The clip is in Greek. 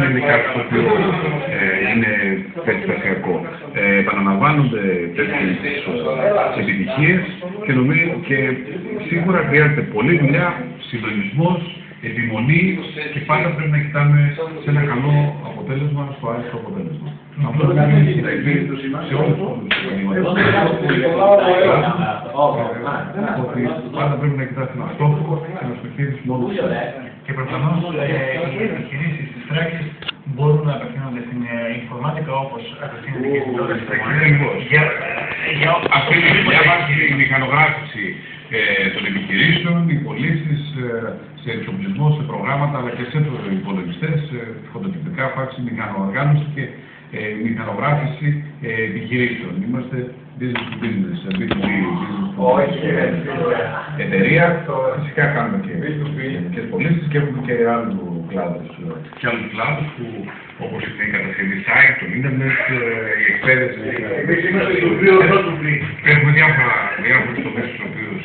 να είναι κάτι το οποίο είναι περιπτωσιακό. Επαναλαμβάνονται τέτοιες επιτυχίες και σίγουρα χρειάζεται πολλή δουλειά, συντονισμός, επιμονή και πάντα πρέπει να κοιτάμε σε ένα καλό αποτέλεσμα, στο άριστο αποτέλεσμα. Αυτό είναι η συνταγή σε όλους τους επαγγελματίες. Ότι πάντα πρέπει να κοιτάς ένα στόχο και να στοχεύεις μόνο σου. Και προφανώς οι επιχειρήσεις της Θράκης μπορούν να απευθύνονται στην Ινφορμάτικα όπως απευθύνεται και στην Λόρα. Αυτή είναι η δουλειά μας, η μηχανογράφηση των επιχειρήσεων, οι πωλήσεις σε εξοπλισμό, σε προγράμματα, αλλά και σε υπολογιστές, φωτοτυπικά, φάξη, μηχανοοργάνωση και μηχανογράφηση επιχειρήσεων. Είμαστε business to business, B2B, εταιρεία. Φυσικά κάνουμε και πωλήσεις και έχουμε και άλλους κλάδους. Και άλλους κλάδους που, όπως είναι η κατασκευή site, το ίντερνετ, η εκπαίδευση. Έχουμε διάφορους τομείς στους οποίους